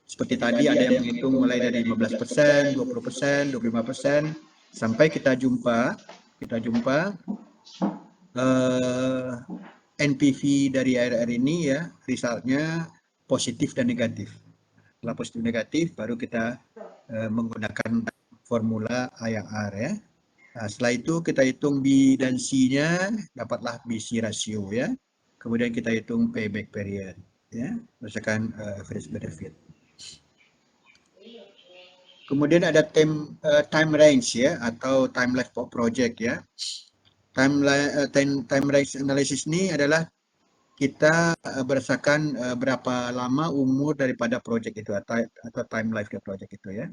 Seperti tadi ada yang menghitung mulai dari 15%, 20%, 25%, sampai kita jumpa NPV dari ARR ini ya, resultnya positif dan negatif. Setelah positif negatif, baru kita menggunakan formula IRR ya. Nah, setelah itu kita hitung B dan C-nya, dapatlah BC ratio ya. Kemudian kita hitung payback period ya, berdasarkan average benefit. Kemudian ada time range ya, atau time life of project ya. Time range analysis ini adalah kita berdasarkan berapa lama umur daripada project itu atau time life the project itu ya.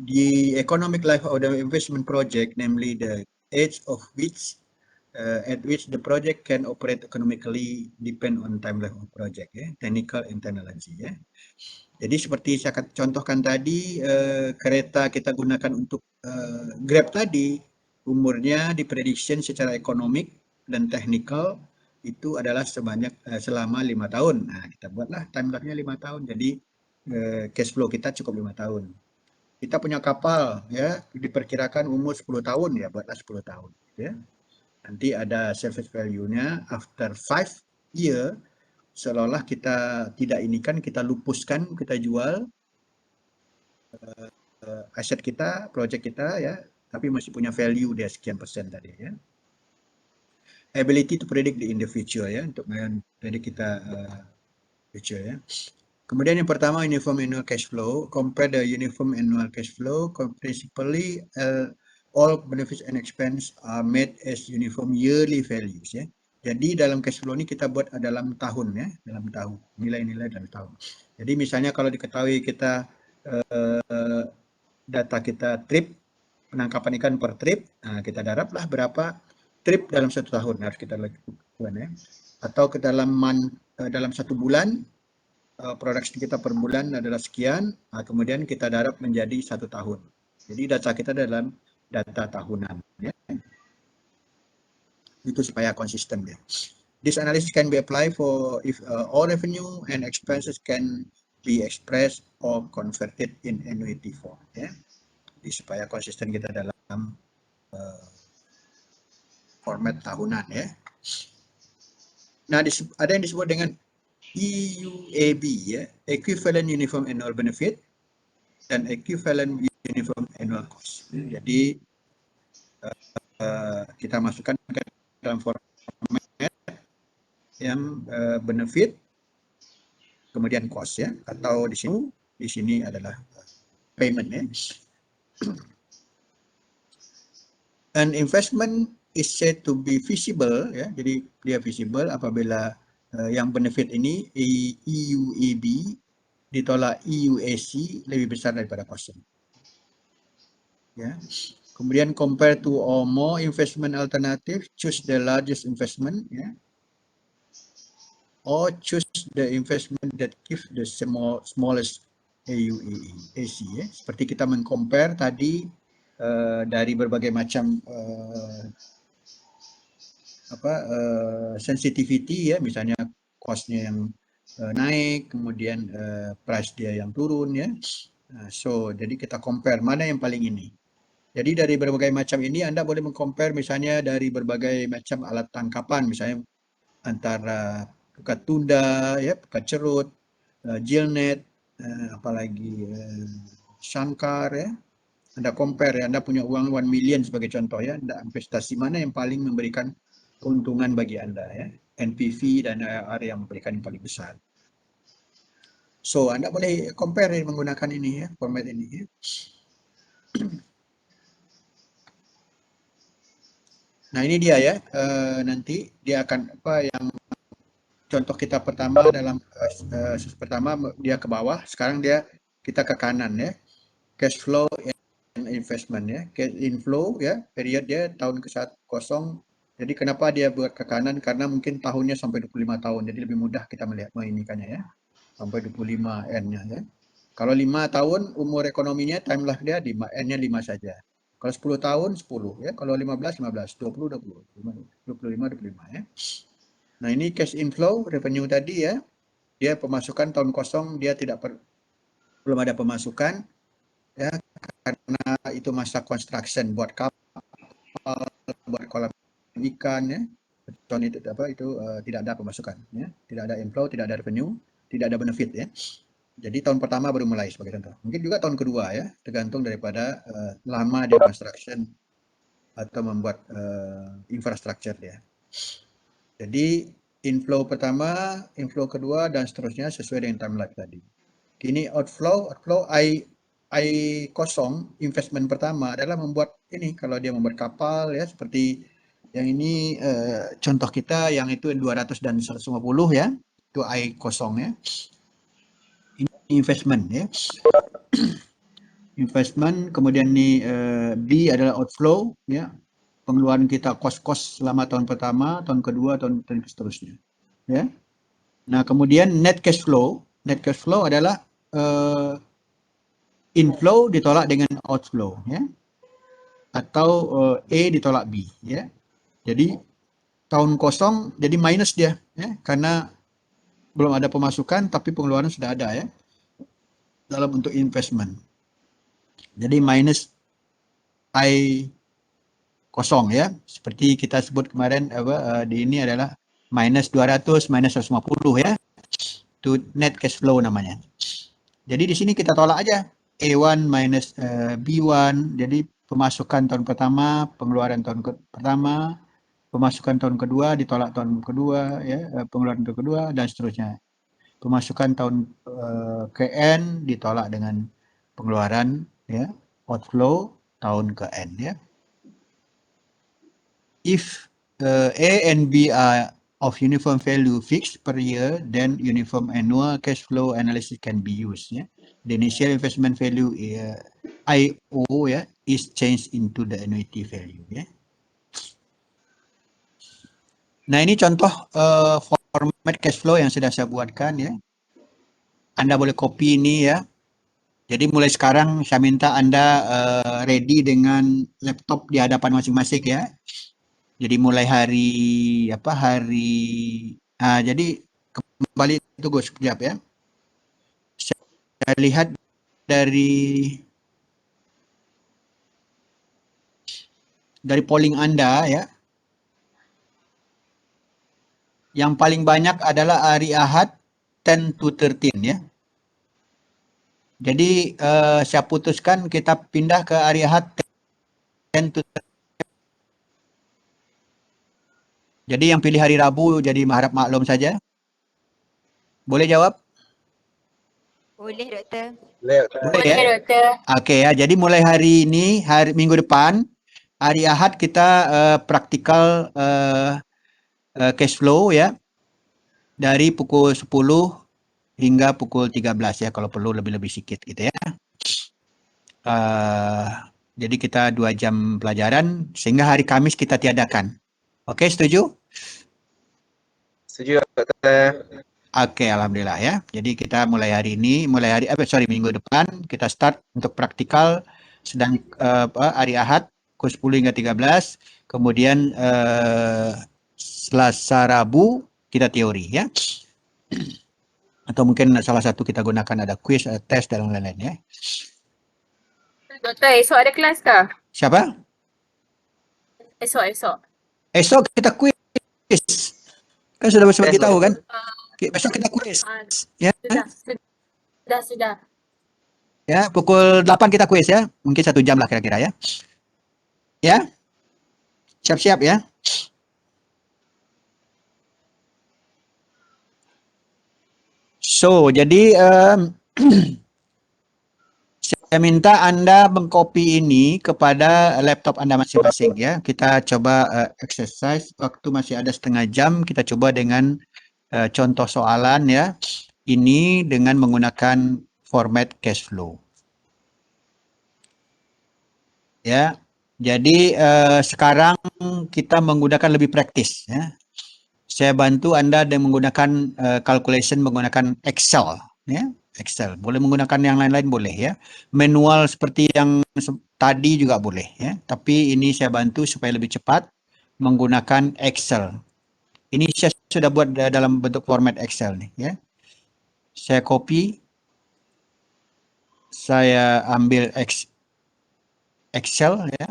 The economic life of the investment project, namely the age of which at which the project can operate economically, depend on time life of project ya, technical and technology ya. Jadi seperti saya contohkan tadi, kereta kita gunakan untuk Grab tadi, umurnya diprediksi secara ekonomik dan teknikal itu adalah selama 5 tahun. Nah, kita buatlah timeline-nya 5 tahun. Jadi cash flow kita cukup 5 tahun. Kita punya kapal ya, diperkirakan umur 10 tahun ya, buatlah 10 tahun ya. Nanti ada service value-nya after 5 year, seolah-olah kita tidak ini kan, kita lupuskan, kita jual aset kita, project kita ya, tapi masih punya value dia sekian persen tadi ya. Ability to predict in the future ya, untuk predict kita future ya. Kemudian yang pertama, uniform annual cash flow. Compare the uniform annual cash flow. Principally, all benefits and expense are made as uniform yearly values ya. Jadi dalam cash flow ini kita buat dalam tahun ya, dalam tahun, nilai-nilai dalam tahun. Jadi misalnya kalau diketahui kita data kita trip, penangkapan ikan per trip, nah kita darablah berapa trip dalam 1 tahun harus kita lakukan ya. Atau ke dalam 1 bulan, produksi kita per bulan adalah sekian, kemudian kita darab menjadi 1 tahun. Jadi data kita dalam data tahunan ya. Itu supaya konsisten ya. This analysis can be applied for if all revenue and expenses can be expressed or converted in annuity form ya. Jadi supaya konsisten kita dalam format tahunan ya. Nah, ada yang disebut dengan EUAB ya, equivalent uniform annual benefit dan equivalent uniform annual cost. Jadi kita masukkan ke dalam format yang benefit kemudian cost ya, atau di sini adalah payment ya. An investment is said to be feasible ya, jadi dia feasible apabila yang benefit ini EUAB ditolak EUAC lebih besar daripada cost ya. Kemudian compare two or more investment alternative, choose the largest investment ya, or choose the investment that give the smallest AUAC ya. Seperti kita mengcompare tadi dari berbagai macam sensitivity ya, misalnya cost-nya yang naik, kemudian price dia yang turun ya. So jadi kita compare mana yang paling ini. Jadi dari berbagai macam ini Anda boleh mengcompare misalnya dari berbagai macam alat tangkapan, misalnya antara pukat tunda ya, pukat cerut, gillnet, apalagi shankar ya. Anda compare ya, Anda punya uang 1 million sebagai contoh ya, Anda investasi mana yang paling memberikan keuntungan bagi Anda ya, NPV dan IRR yang memberikan yang paling besar. So Anda boleh compare menggunakan ini ya, format ini ya. Nah ini dia ya, nanti dia akan yang contoh kita pertama dalam pertama dia ke bawah, sekarang kita ke kanan ya, cash flow and investment ya, cash inflow ya, period dia tahun ke-1 kosong. Jadi kenapa dia buat ke kanan? Karena mungkin tahunnya sampai 25 tahun, jadi lebih mudah kita melihat menginikannya ya, sampai 25 N-nya ya. Kalau 5 tahun umur ekonominya, time life dia N-nya 5 saja. Kalau 10 tahun 10 ya, kalau 15 15, 20 20, 25 25 ya. Nah, ini cash inflow revenue tadi ya. Dia pemasukan tahun kosong dia tidak belum ada pemasukan, ya, karena itu masa construction buat kapal, buat kolam ikan, ya. Contoh itu apa itu tidak ada pemasukan, ya, tidak ada inflow, tidak ada revenue, tidak ada benefit, ya. Jadi tahun pertama baru mulai sebagai contoh. Mungkin juga tahun kedua, ya, tergantung daripada lama dia construction atau membuat infrastructure dia. Jadi inflow pertama, inflow kedua, dan seterusnya sesuai dengan timeline tadi. Kini outflow I kosong, investment pertama adalah membuat ini, kalau dia membuat kapal, ya, seperti yang ini contoh kita yang itu 200 dan 150, ya, itu I kosong, ya. Ini investment, ya. Investment, kemudian ini B adalah outflow, ya. Pengeluaran kita kos-kos selama tahun pertama, tahun kedua, tahun seterusnya, ya. Nah, kemudian net cash flow adalah inflow ditolak dengan outflow, ya, atau A ditolak B, ya. Jadi tahun kosong jadi minus dia, ya, karena belum ada pemasukan tapi pengeluaran sudah ada, ya, dalam bentuk investment. Jadi minus I kosong, ya, seperti kita sebut kemarin di ini adalah minus 200 minus 150, ya, itu net cash flow namanya. Jadi di sini kita tolak aja A1 minus B1, jadi pemasukan tahun pertama, pengeluaran tahun pertama, pemasukan tahun kedua ditolak tahun kedua, ya, pengeluaran tahun kedua, dan seterusnya. Pemasukan tahun ke N ditolak dengan pengeluaran, ya, outflow tahun ke N, ya. If A and B are of uniform value fixed per year, then uniform annual cash flow analysis can be used, ya. The initial investment value IO, ya, is changed into the annuity value, ya. Nah, ini contoh format cash flow yang sudah saya buatkan, ya. Anda boleh copy ini, ya. Jadi mulai sekarang saya minta Anda ready dengan laptop di hadapan masing-masing, ya. Jadi mulai jadi kembali, tunggu sekejap, ya. Saya lihat dari polling Anda, ya. Yang paling banyak adalah hari Ahad 10 to 13, ya. Jadi saya putuskan kita pindah ke hari Ahad 10 to 13. Jadi yang pilih hari Rabu jadi harap maklum saja. Boleh jawab? Boleh, Doktor. Boleh, ya? Doktor. Oke, ya. Jadi mulai hari ini, minggu depan, hari Ahad kita praktikal cash flow, ya, dari pukul 10 hingga pukul 13, ya, kalau perlu lebih-lebih sedikit, gitu, ya. Jadi kita 2 jam pelajaran sehingga hari Kamis kita tiadakan. Oke, setuju? Setuju, Dokter. Oke, alhamdulillah, ya. Jadi kita minggu depan kita start untuk praktikal, sedang hari Ahad pukul 10 hingga 13, kemudian Selasa Rabu kita teori, ya. Atau mungkin salah satu kita gunakan ada quiz, tes, dan lain-lain, ya. Doktor, esok ada kelas kah? Siapa? Esok. Esok kita quiz. Kan sudah bagi tahu, kan? Besok kita quiz. Ya. Sudah. Ya, pukul 8 kita quiz, ya. Mungkin 1 jam lah kira-kira, ya. Ya. Siap-siap, ya. So, jadi saya minta Anda mengcopy ini kepada laptop Anda masing-masing, ya. Kita coba exercise, waktu masih ada setengah jam, kita coba dengan contoh soalan, ya. Ini dengan menggunakan format cash flow. Ya. Jadi sekarang kita menggunakan lebih praktis, ya. Saya bantu Anda dengan menggunakan calculation menggunakan Excel, ya. Excel. Boleh menggunakan yang lain-lain, boleh, ya. Manual seperti yang tadi juga boleh, ya. Tapi ini saya bantu supaya lebih cepat menggunakan Excel. Ini saya sudah buat dalam bentuk format Excel nih, ya. Saya copy. Saya ambil Excel ya.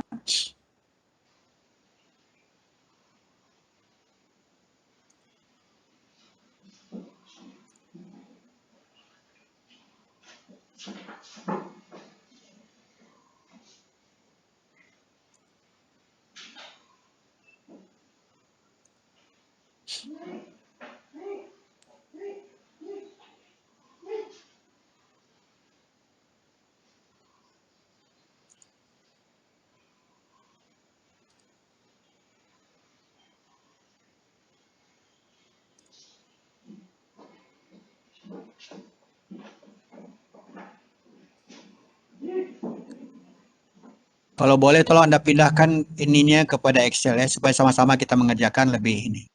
Kalau boleh tolong Anda pindahkan ininya kepada Excel ya, supaya sama-sama kita mengerjakan lebih ini.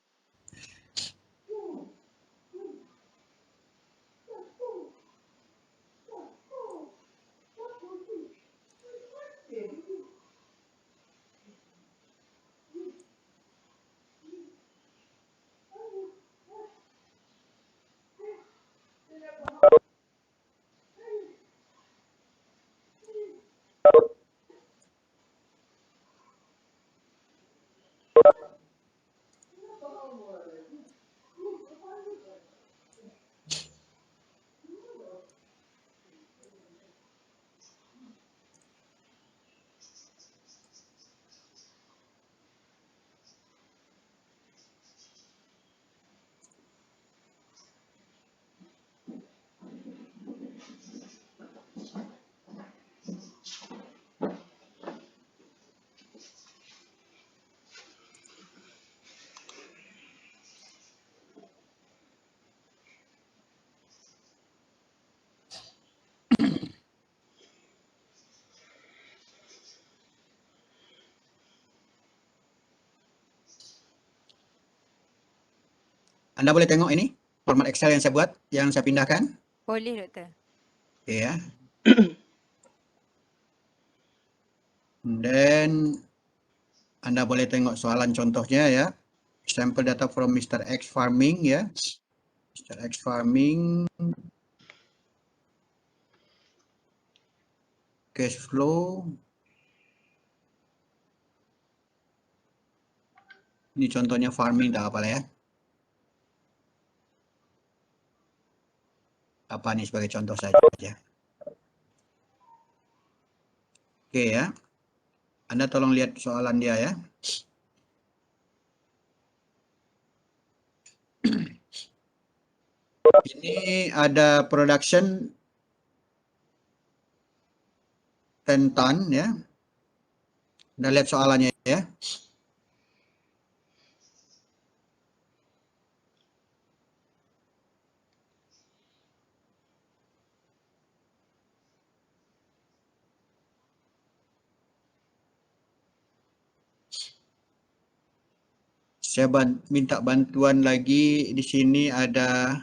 Anda boleh tengok ini format Excel yang saya buat, yang saya pindahkan. Boleh doktor. Okay, ya. Dan Anda boleh tengok soalan contohnya ya. Sample data from Mr. X Farming ya. Mr. X Farming. Cash flow. Ini contohnya farming, tak apa lah ya. Apa ini sebagai contoh saja. Oke ya. Anda tolong lihat soalan dia ya. Ini ada production 10 ton ya. Anda lihat soalannya ya. Saya minta bantuan lagi. Di sini ada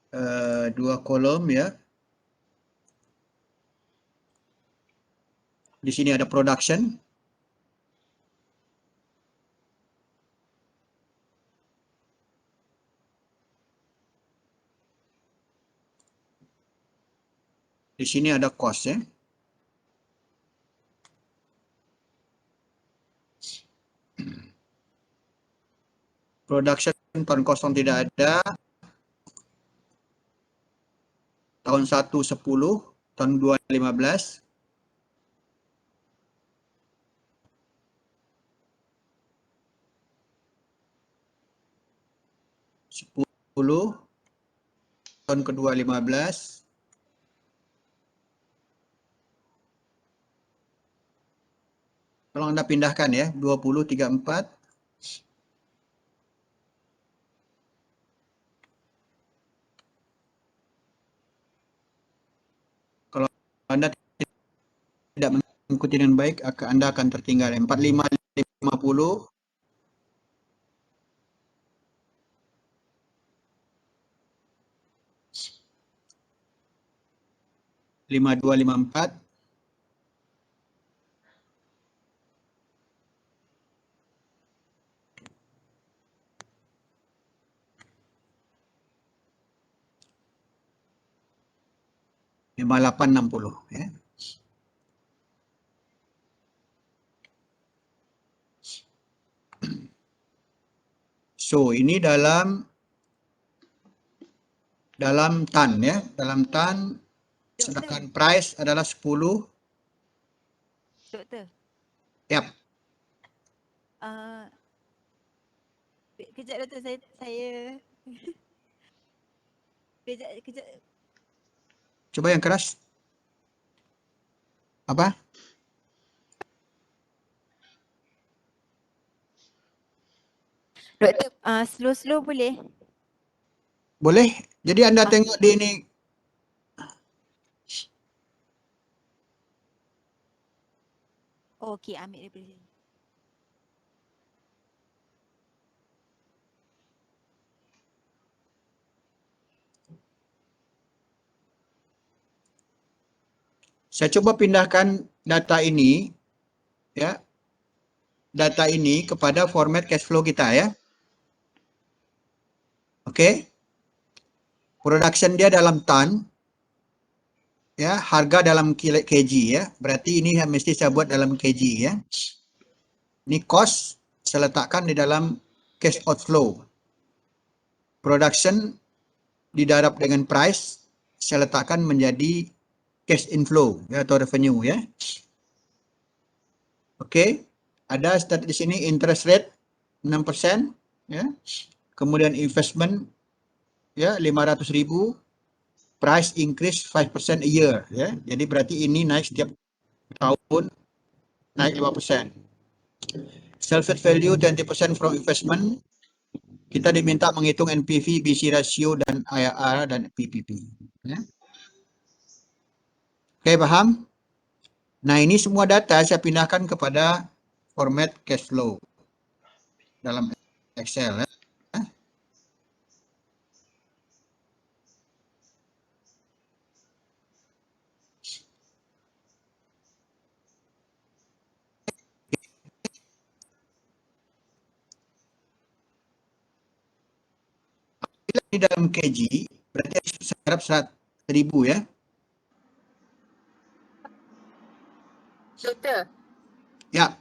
2 kolom ya. Di sini ada production. Di sini ada cost ya. Production tahun kosong tidak ada. Tahun 1 10, tahun 2 15. Sepuluh, tahun kedua 15. Tolong Anda pindahkan ya, 20, 34. Kalau Anda tidak mengikuti dengan baik, Anda akan tertinggal. 45, 50. 52, 54. 5860 ya. So, ini dalam tan ya, dalam tan, sedangkan price adalah 10. Doktor. Yap. Kejap doktor, saya kejap. Coba yang keras. Apa? Doktor, slow-slow boleh? Boleh. Jadi Anda tengok di ini. Okey, ambil daripada sini. Saya coba pindahkan data ini ya. Data ini kepada format cash flow kita ya. Oke. Production dia dalam tan. Ya, harga dalam kg ya. Berarti ini yang mesti saya buat dalam kg ya. Ini cost saya letakkan di dalam cash outflow. Production didarab dengan price saya letakkan menjadi cash inflow ya, atau revenue ya. Oke. Ada start di sini interest rate 6% ya. Kemudian investment ya 500.000, price increase 5% a year ya. Jadi berarti ini naik setiap tahun, naik 5%. Sell-fed value 20% from investment. Kita diminta menghitung NPV, BC ratio dan IRR dan PPP ya. Oke, paham? Nah, ini semua data saya pindahkan kepada format cash flow dalam Excel ya. Di dalam kg berarti saya harap 100.000 ya. Doktor, Ya,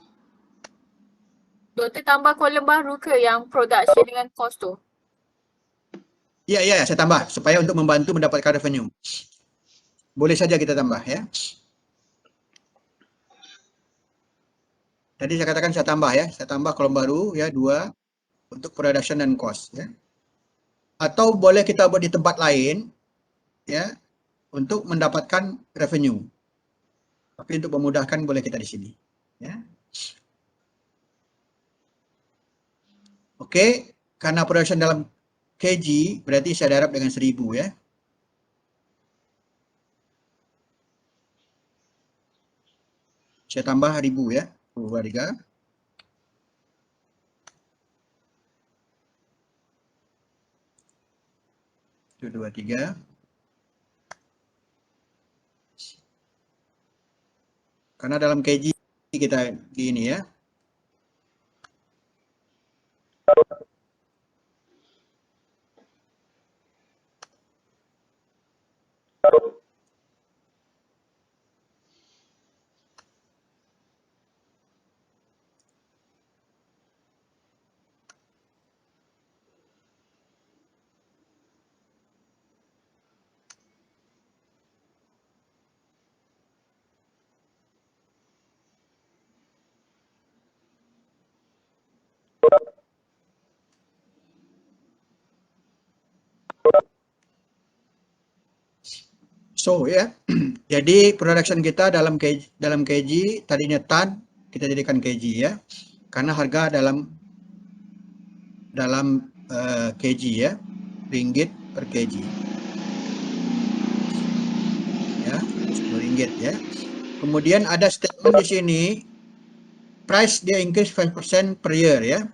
doktor tambah kolom baru ke yang production dengan cost tu? ya, saya tambah supaya untuk membantu mendapatkan revenue. Boleh saja kita tambah ya. Tadi saya katakan saya tambah ya, saya tambah kolom baru ya 2 untuk production dan cost ya. Atau boleh kita buat di tempat lain ya untuk mendapatkan revenue. Tapi untuk memudahkan boleh kita di sini ya. Oke, karena production dalam kg berarti saya darab dengan 1000 ya. Saya tambah 1000 ya. 23. Itu 23. Karena dalam kg kita gini ya. So ya, jadi production kita dalam kg tadinya tan kita jadikan kg ya, karena harga dalam kg ya, ringgit per kg ya, 10 ringgit ya. Kemudian ada statement di sini, price dia increase 5% per year ya,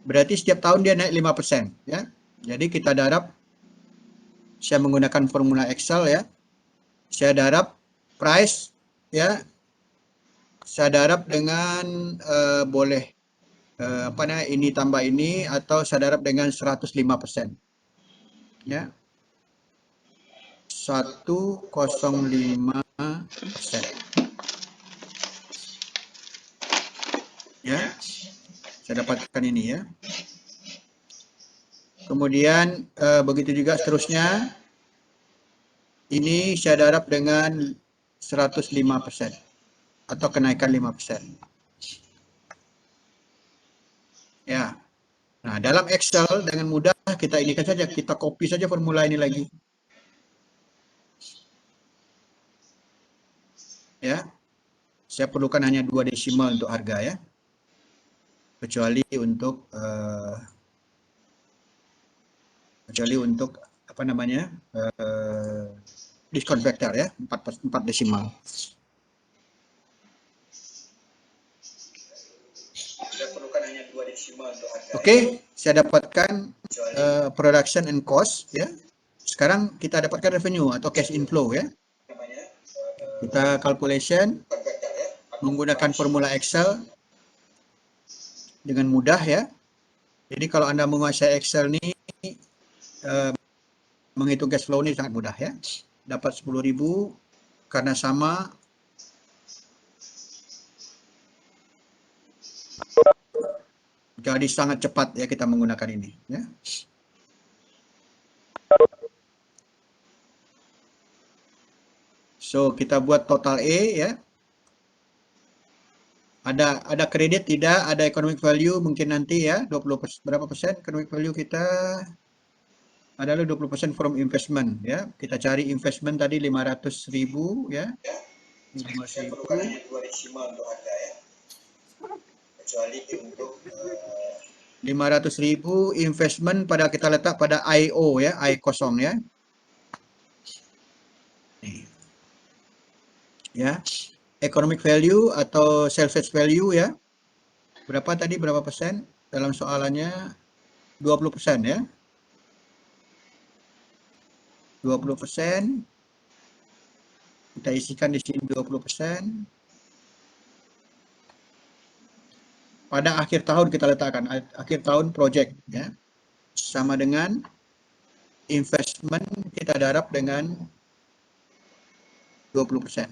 berarti setiap tahun dia naik 5% ya. Jadi kita darab, saya menggunakan formula Excel ya. Saya darab price ya, saya darab dengan boleh ini tambah ini, atau saya darab dengan 105% ya. 105%. Ya, saya dapatkan ini ya. Kemudian begitu juga seterusnya. Ini saya darab dengan 105% atau kenaikan 5%. Ya. Nah, dalam Excel dengan mudah kita inikan saja, kita copy saja formula ini lagi. Ya. Saya perlukan hanya 2 desimal untuk harga ya. Kecuali untuk apa namanya? Discount factor ya, 4 desimal. Oke, saya dapatkan production and cost ya. Sekarang kita dapatkan revenue atau cash inflow ya. Kita calculation menggunakan formula Excel dengan mudah ya. Jadi kalau Anda menguasai Excel ini menghitung cash flow ini sangat mudah ya. Dapat 10.000 karena sama jadi sangat cepat ya kita menggunakan ini ya. So kita buat total E ya. Ada kredit tidak, ada economic value mungkin nanti ya 20 berapa persen economic value kita adalah 20% from investment ya. Kita cari investment tadi 500.000 ya. 500.000 kecuali untuk 500.000 investment pada kita letak pada IO ya, I kosong ya. Nih. Ya. Economic value atau sales value ya. Berapa tadi, berapa persen? Dalam soalannya 20% ya. 20%. Kita isikan di sini 20%. Pada akhir tahun kita letakkan, akhir tahun project ya. Sama dengan investment kita darab dengan 20%.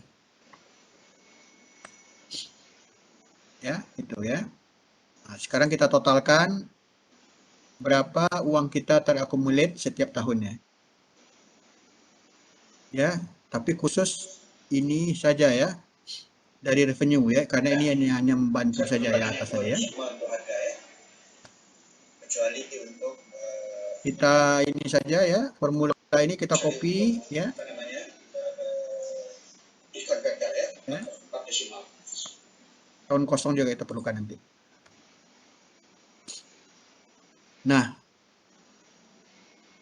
Ya, itu ya. Nah, sekarang kita totalkan berapa uang kita terakumulate setiap tahunnya. Ya, tapi khusus ini saja ya. Dari revenue ya, karena ini hanya membantu saja ya atas tadi ya. Kecuali untuk kita ini saja ya, formula ini kita copy ya. Ya. Tahun kosong juga kita perlukan nanti. Nah,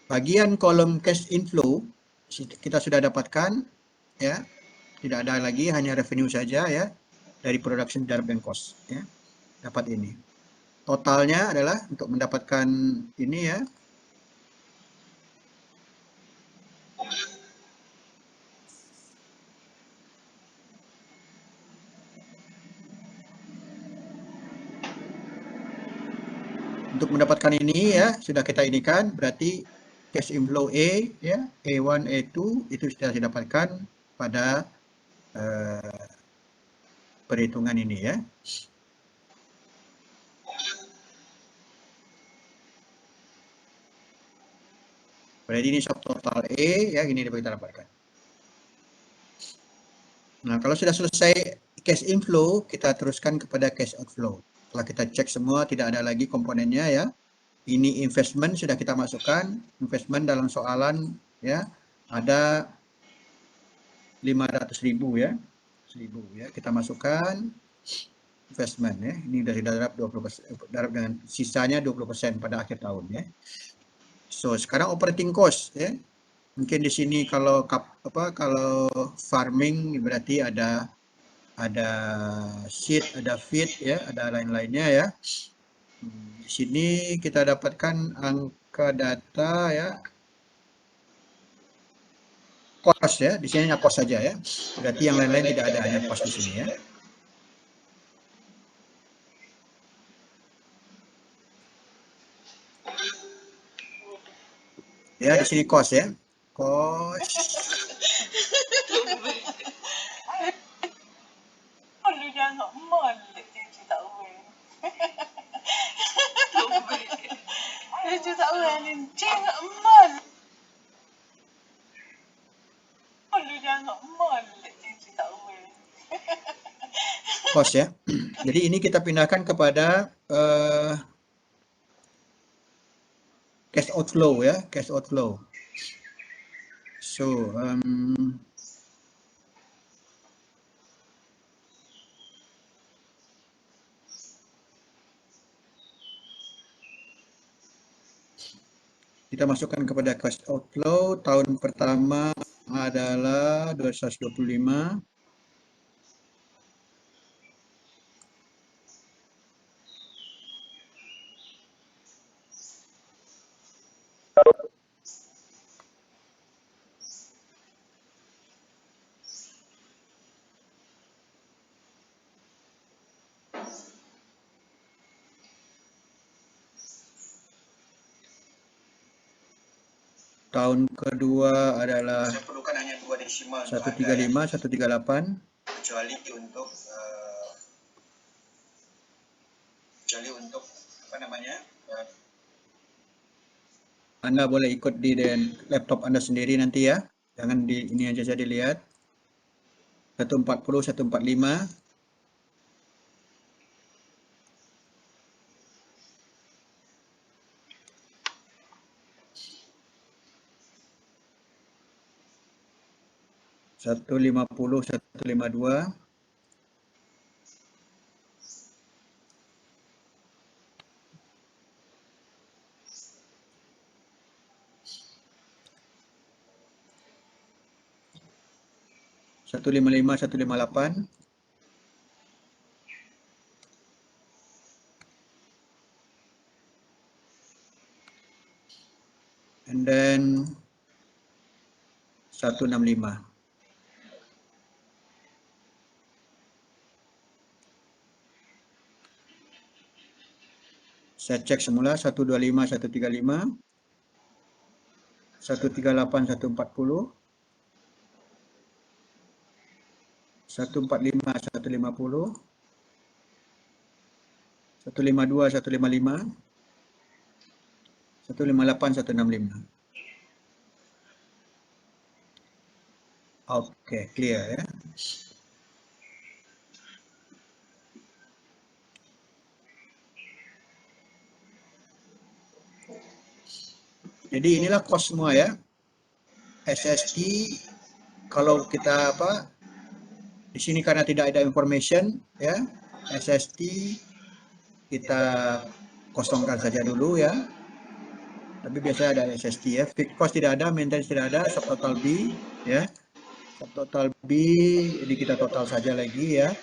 bagian kolom cash inflow kita sudah dapatkan ya. Tidak ada lagi, hanya revenue saja ya. Dari production dan cost ya. Dapat ini. Totalnya adalah untuk mendapatkan ini ya. Untuk mendapatkan ini ya, sudah kita inikan, berarti cash inflow A ya, A1, A2 itu sudah didapatkan pada perhitungan ini ya. Berarti ini subtotal E ya, ini kita dapatkan. Nah, kalau sudah selesai cash inflow, kita teruskan kepada cash outflow. Setelah kita cek semua, tidak ada lagi komponennya ya. Ini investment sudah kita masukkan, investment dalam soalan ya, ada 500.000 ya. 1.000 ya, kita masukkan investment ya. Ini dari darab 20%, darab dengan sisanya 20% pada akhir tahun ya. So, sekarang operating cost ya. Mungkin di sini kalau kalau farming berarti ada seed, ada feed ya, ada lain-lainnya ya. Di sini kita dapatkan angka data ya. Cost ya, di sini hanya cost saja ya. Berarti yang lain-lain tidak ada, hanya cost di sini ya. Ya, di sini cost ya. Cost Cost ya. Jadi ini kita pindahkan kepada cash outflow ya, cash outflow. So kita masukkan kepada cash outflow. Tahun pertama adalah 225. Tahun kedua adalah 135, 138. Kecuali untuk apa namanya? Anda boleh ikut di laptop Anda sendiri nanti ya. Jangan di ini aja saya dilihat. 140, 145. Satu 50, 152. Satu 55, 158. And then 165. Saya cek semula 125, 135, 138, 140, 145, 150, 152, 155, 158, 165. Oke, clear ya. Jadi inilah cost semua ya. SST kalau kita apa di sini karena tidak ada information ya, SST kita kosongkan saja dulu ya. Tapi biasanya ada SST ya. Fixed cost tidak ada, maintenance tidak ada, subtotal B ya. Subtotal B jadi kita total saja lagi ya.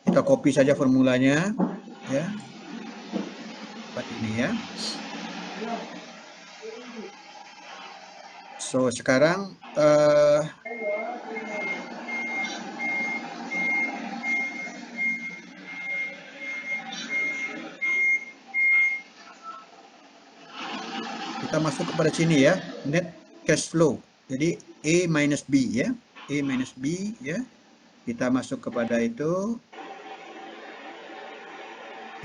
Kita copy saja formulanya ya. Seperti ini ya. So sekarang kita masuk kepada sini ya, net cash flow. Jadi A minus B ya, A minus B ya. Kita masuk kepada itu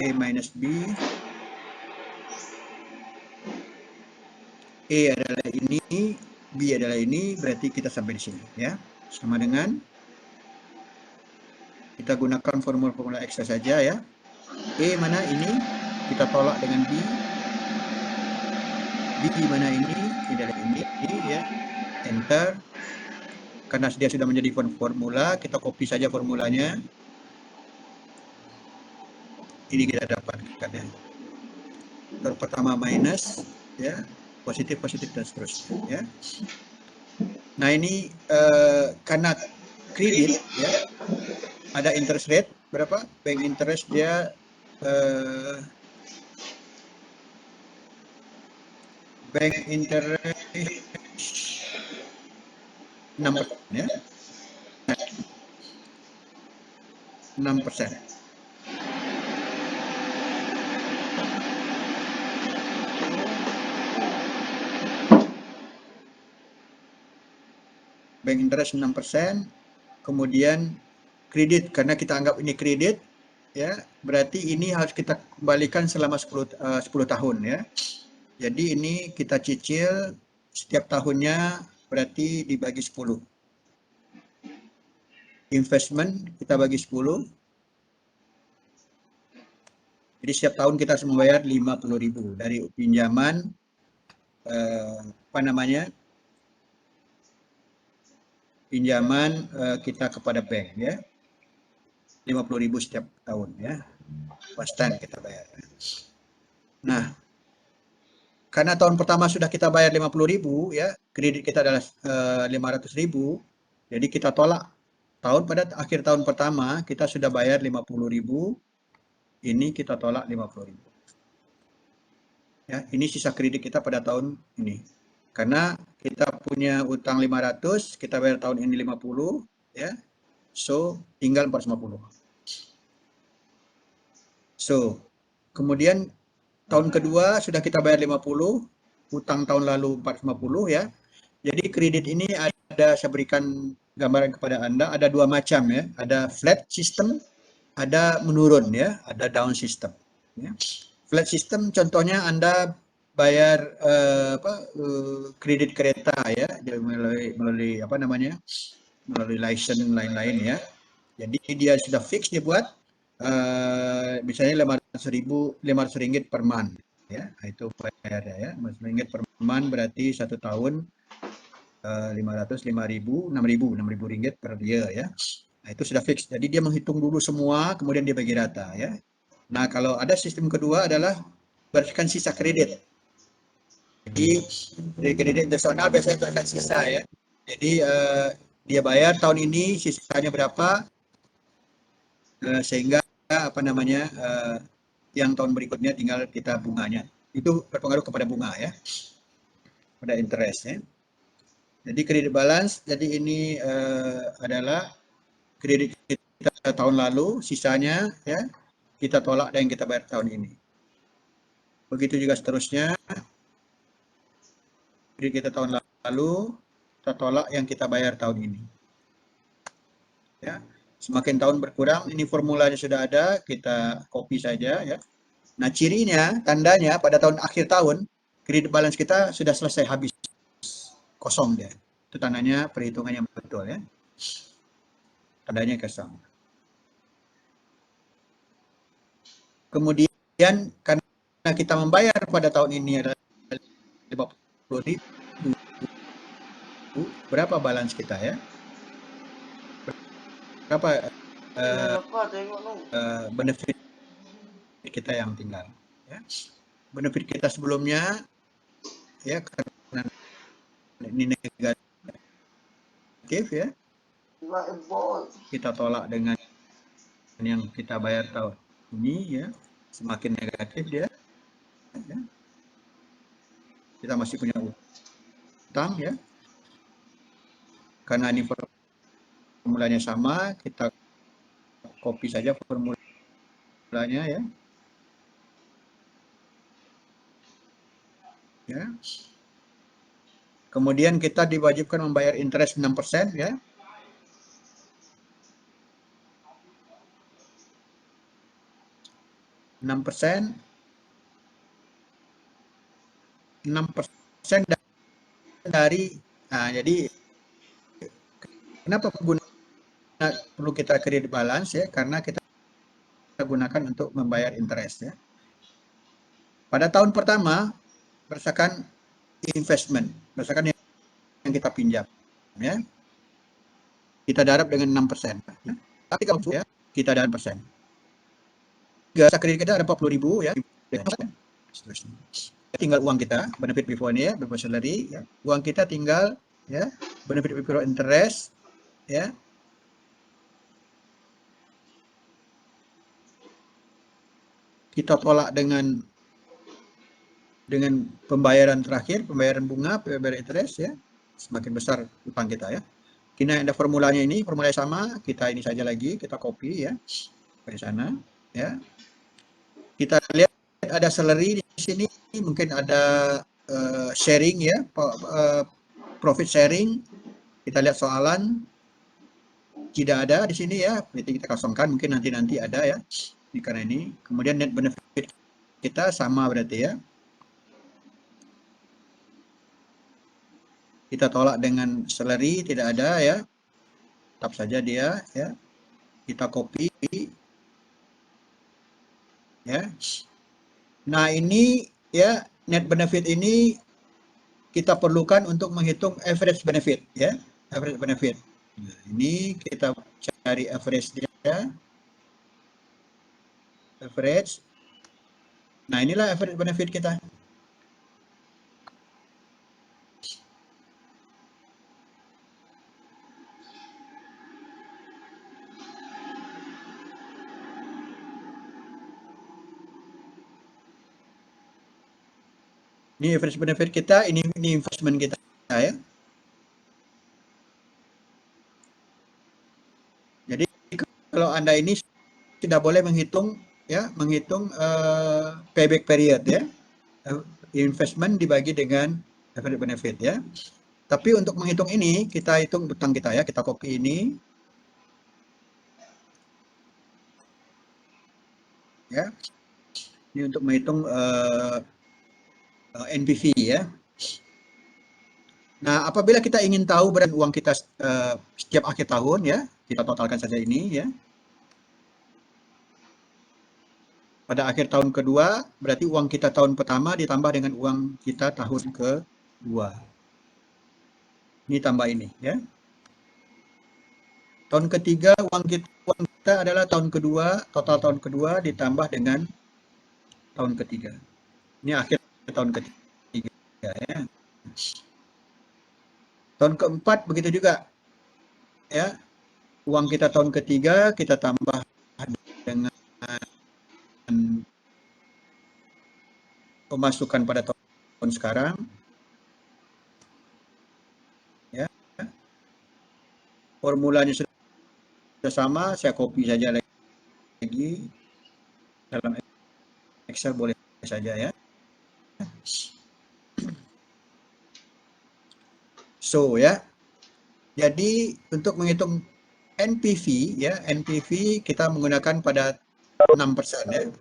A minus B. A adalah ini, B adalah ini, berarti kita sampai di sini ya. Sama dengan kita gunakan formula-formula Excel saja ya. A mana ini, kita tolak dengan B. B mana ini adalah ini ya. Enter. Karena dia sudah menjadi formula, kita copy saja formulanya. Ini kita dapatkan ya. Pertama minus ya, positif dan seterusnya ya. Nah ini karena kredit ya, ada interest rate berapa? Bank interest dia bank interest 6% ya. 6%. Bank interest 6%, kemudian kredit karena kita anggap ini kredit ya, berarti ini harus kita kembalikan selama 10 tahun ya. Jadi ini kita cicil setiap tahunnya berarti dibagi 10. Investment kita bagi 10. Jadi setiap tahun kita harus membayar 50.000 dari pinjaman pinjaman kita kepada bank ya. 50.000 setiap tahun ya. Pasti kita bayar. Nah, karena tahun pertama sudah kita bayar 50.000 ya, kredit kita adalah 500.000. Jadi kita tolak. Pada akhir tahun pertama kita sudah bayar 50.000. Ini kita tolak 50.000. Ya, ini sisa kredit kita pada tahun ini. Karena kita punya utang 500, kita bayar tahun ini 50 ya. So, tinggal 450. So, kemudian tahun kedua sudah kita bayar 50, utang tahun lalu 450 ya. Jadi kredit ini ada, saya berikan gambaran kepada Anda, ada dua macam ya. Ada flat system, ada menurun ya, ada down system. Ya. Flat system contohnya Anda bayar kredit kereta ya, melalui melalui license lain-lain ya. Jadi dia sudah fix, dia buat misalnya 500 ringgit per month ya, itu bayar ya, 500 ringgit per month berarti 1 tahun 500, 5.000, 6.000 ringgit per year ya. Nah, itu sudah fix. Jadi dia menghitung dulu semua, kemudian dia bagi rata ya. Nah, kalau ada sistem kedua adalah berdasarkan sisa kredit. Jadi dari kredit internasional biasanya itu akan sisa ya. Jadi dia bayar tahun ini sisanya berapa, sehingga yang tahun berikutnya tinggal kita bunganya. Itu berpengaruh kepada bunga ya, pada interest ya. Jadi kredit balance, jadi ini adalah kredit kita tahun lalu, sisanya ya kita tolak dan kita bayar tahun ini. Begitu juga seterusnya, kredit kita tahun lalu kita tolak yang kita bayar tahun ini. Ya, semakin tahun berkurang, ini formulanya sudah ada, kita copy saja ya. Nah, cirinya, tandanya pada akhir tahun, kredit balance kita sudah selesai habis, kosong dia. Itu tandanya perhitungannya betul ya. Tandanya kosong. Kemudian karena kita membayar pada tahun ini adalah 50.000, berapa balance kita ya? Berapa benefit kita yang tinggal ya. Benefit kita sebelumnya ya, karena ini negatif ya, kita tolak dengan yang kita bayar tahun ini ya, semakin negatif dia ya. Kita masih punya utang ya, karena ini formulanya sama, kita copy saja formulanya ya. Ya. Kemudian kita diwajibkan membayar interest 6% ya. 6% dari, nah jadi kenapa perlu kita kredit balance ya, karena kita gunakan untuk membayar interest ya. Pada tahun pertama berdasarkan investment, berdasarkan yang kita pinjam ya, kita darab dengan 6% ya. Tapi kalau ya, kita darab persen. Kredit kita ada 40.000 ya, seterusnya. Tinggal uang kita, benefit before ini ya, before salary ya. Uang kita tinggal ya, benefit before interest ya. Kita tolak dengan pembayaran terakhir, pembayaran bunga, pembayaran interest ya. Semakin besar utang kita ya. Kini ada formulanya ini, formula sama, kita ini saja lagi, kita copy ya dari sana ya. Kita lihat ada salary di sini, mungkin ada sharing ya, profit sharing. Kita lihat soalan, tidak ada di sini ya, berarti kita kosongkan, mungkin nanti ada ya. Ini karena ini. Kemudian net benefit kita sama berarti ya. kita tolak dengan salary, tidak ada ya. Tetap saja dia ya. Kita copy ya. Nah, ini ya net benefit ini kita perlukan untuk menghitung average benefit ya. Average benefit. Nah, ini kita cari average dia. Average. Nah, inilah average benefit kita. Ini average benefit kita, ini investment kita ya. Jadi kalau Anda ini sudah boleh menghitung ya, menghitung payback period ya. Investment dibagi dengan average benefit ya. Tapi untuk menghitung ini, kita hitung utang kita ya, kita copy ini. Ya. Ini untuk menghitung NPV ya. Nah, apabila kita ingin tahu berapa uang kita setiap akhir tahun ya, kita totalkan saja ini ya. Pada akhir tahun kedua, berarti uang kita tahun pertama ditambah dengan uang kita tahun kedua. Ini tambah ini ya. Tahun ketiga uang kita adalah tahun kedua, total tahun kedua ditambah dengan tahun ketiga. Ini akhir tahun ketiga ya. Tahun keempat begitu juga ya. Uang kita tahun ketiga kita tambah dengan pemasukan pada tahun sekarang ya. Formulanya sudah sama, saya copy saja lagi dalam Excel boleh saja ya. So ya. Jadi untuk menghitung NPV ya, NPV kita menggunakan pada 6% ya.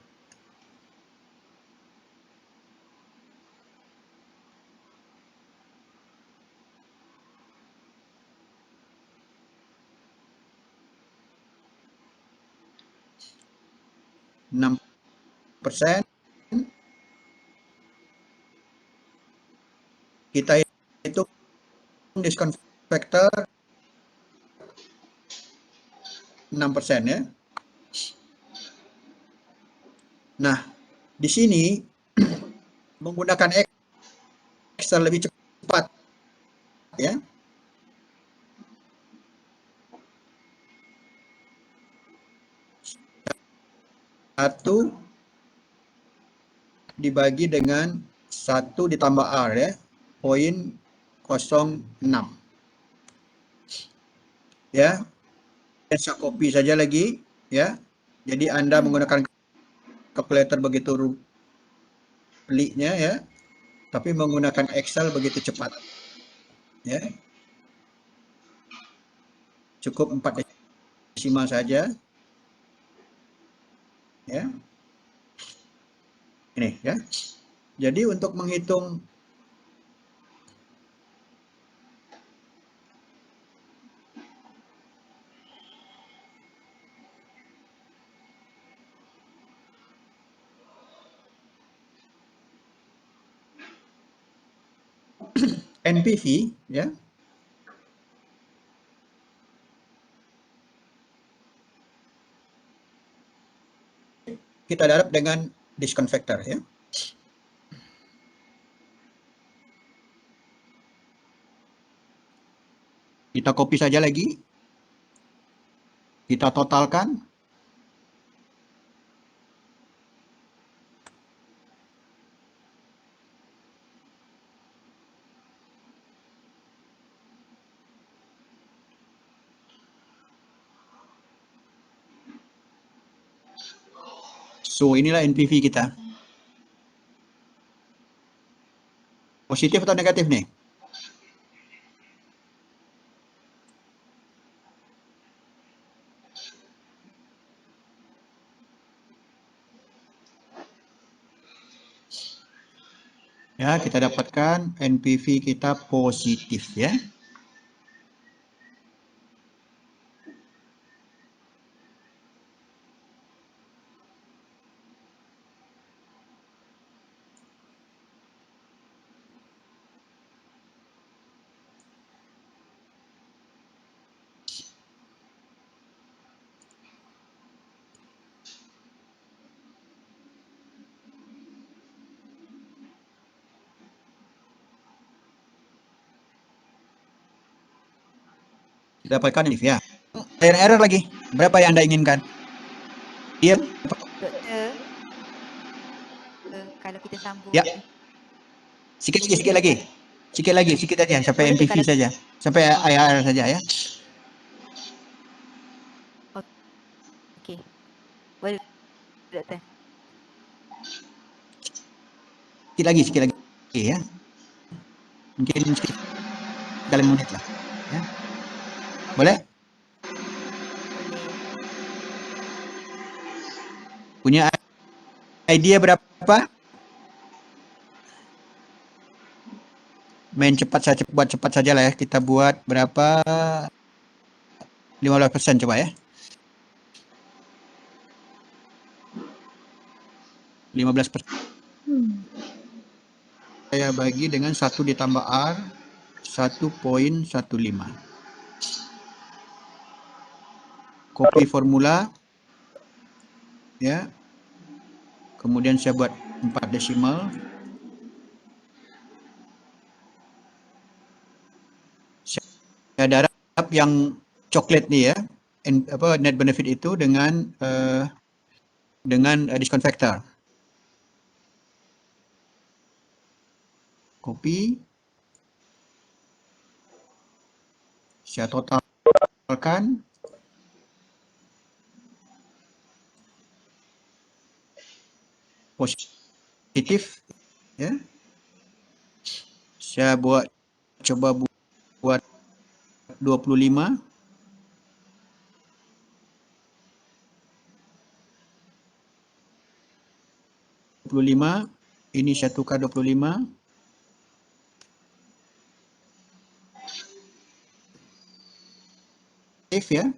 %, kita hitung discount factor 6% ya. Nah, di sini menggunakan Excel lebih cepat ya. Satu dibagi dengan 1 ditambah R ya, 0,06 ya. Saya copy saja lagi ya. Jadi Anda menggunakan kalkulator begitu peliknya ya, tapi menggunakan Excel begitu cepat ya. Cukup 4 desimal saja ya. Ini ya. Jadi untuk menghitung NPV ya, kita dapat dengan discount factor ya. Kita copy saja lagi. Kita totalkan. So, inilah NPV kita. Positif atau negatif nih? Ya, kita dapatkan NPV kita positif ya. Dapatkan ini ya. Error lagi. Berapa yang Anda inginkan? Iya. Doktor, kalau kita sambung Ya. ni. Sikit lagi. Sikit aja sampai Boleh tak NPV kalau saja. Sampai IRR saja ya. okey. Boleh doktor. Sikit lagi ya. Mungkin sekitar 3 menit lah. Ya. Boleh? Boleh. Punya idea berapa? Main cepat saja, buat cepat saja lah ya. Kita buat berapa? 15% coba ya. 15%. Saya bagi dengan 1 ditambah R 1.15. Copy formula ya. Kemudian saya buat 4 desimal. Saya darab yang coklat ni ya. Net benefit itu dengan discount factor. Copy. Saya totalkan. Positif ya. Saya coba buat 25. Ini saya tukar 25. Ya.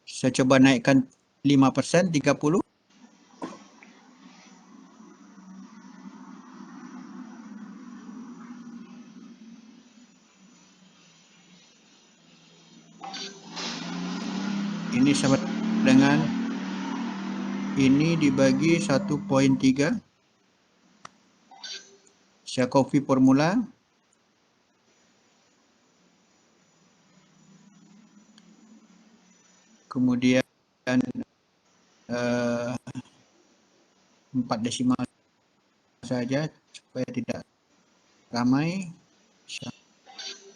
Saya coba naikkan 5%, 30. Ini sama dengan ini dibagi 1.3. Saya copy formula. Kemudian 4 desimal saja supaya tidak ramai.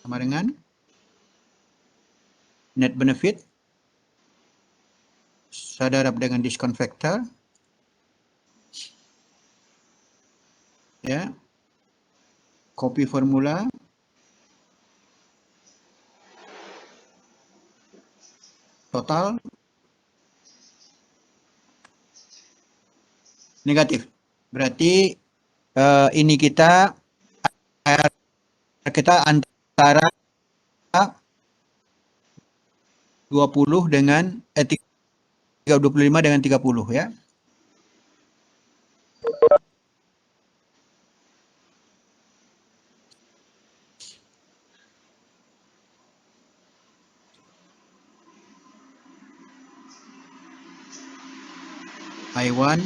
Sama dengan net benefit. Saya darab dengan discount factor. Ya. Copy formula. Total negatif. Berarti ini kita antara 20 dengan 25 dengan 30 ya. I1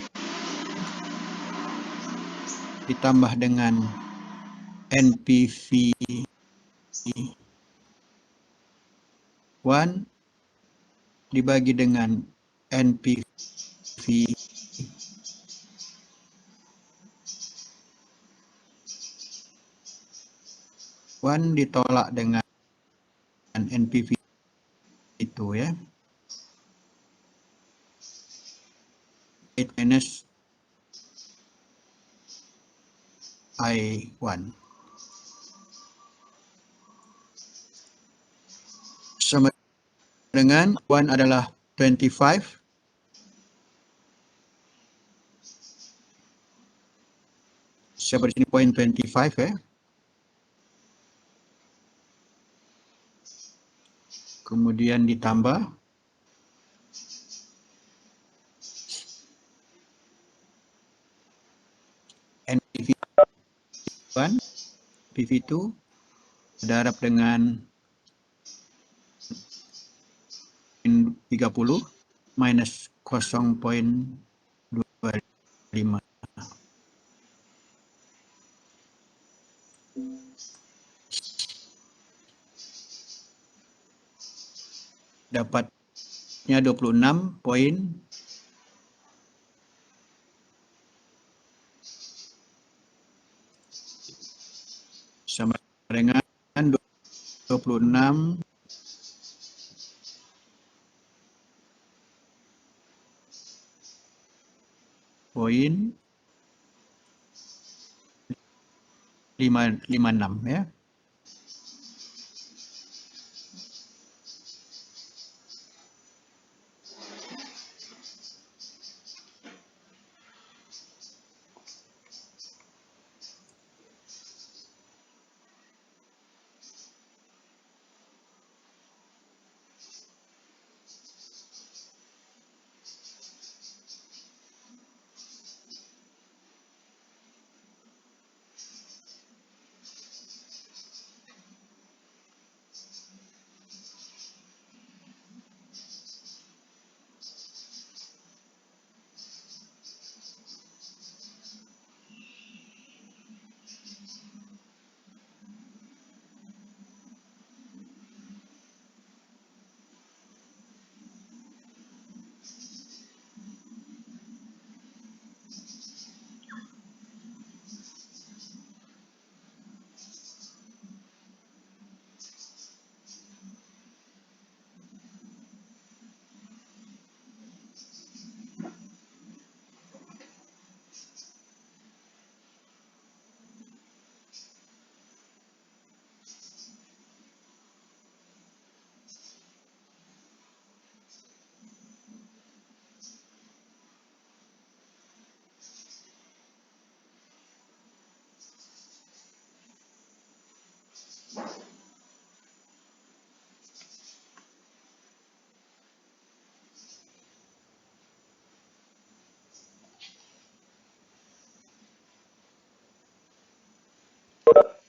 ditambah dengan NPV 1 dibagi dengan NPV 1 ditolak dengan NPV itu ya. 8 minus I1 sama dengan 1 adalah 25. Saya beri sini 0.25 ya. Kemudian ditambah NPV1, PV2 berdarab dengan 30 minus 0.25. Dapatnya 26 poin sama dengan 26 poin 556 ya.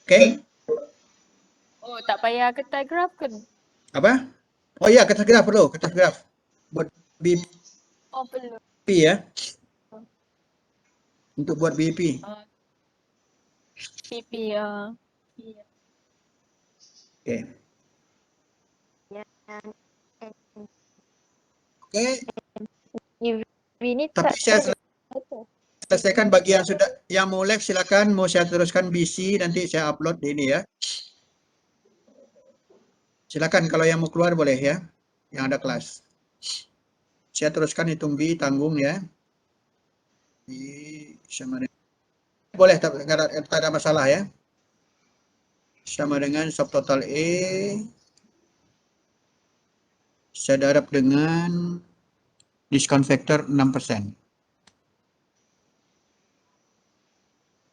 Oke. Oh, tak payah ketat graf ke? Apa? Oh iya, kertas graf perlu, kertas graf. Buat BP Oh, perlu. ya. Untuk buat BP. PP Oke. Yang Oke, UV ni tapi tak saya ada apa. selesaikan bagi yang sudah yang mau live silakan, mau saya teruskan BC nanti saya upload di ini ya. Silakan kalau yang mau keluar boleh ya. Yang ada kelas. Saya teruskan hitung B tanggung ya. B sama dengan boleh, tak ada masalah ya. Sama dengan subtotal E saya darab dengan discount factor 6%.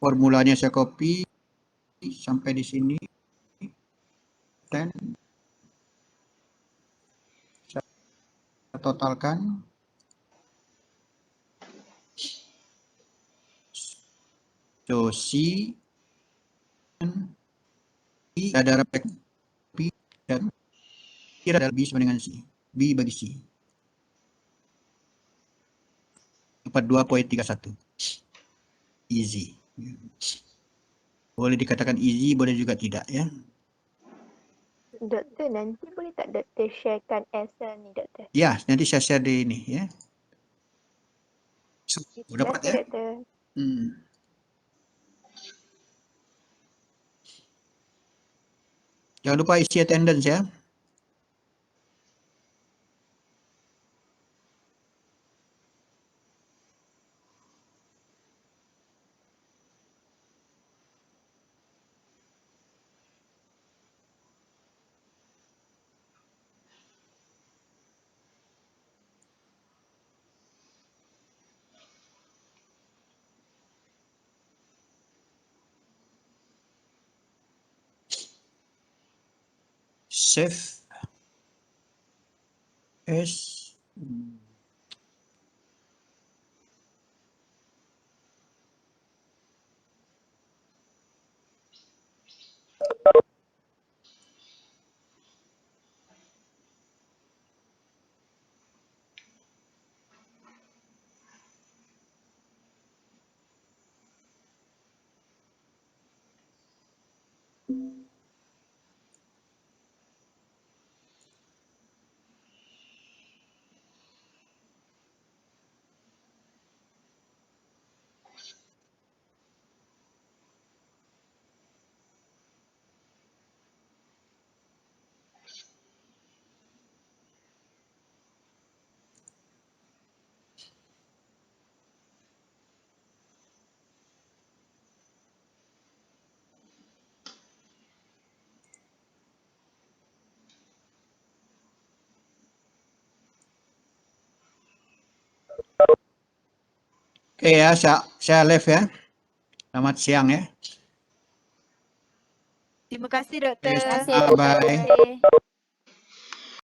Formulanya saya copy sampai di sini. Dan saya totalkan. So, C saya darab B dan kira adalah B sama dengan C. B bagi C. 42.31. Easy. Boleh dikatakan easy, boleh juga tidak ya. Doktor, nanti boleh tak doktor sharekan Excel ni doktor? Ya, nanti saya share di ini ya. Terima Dapat kasih ya. doktor. Jangan lupa isi attendance ya. Save as Oke ya, saya live ya. Selamat siang ya. Terima kasih doktor. Yes, Terima kasih, bye. Doktor.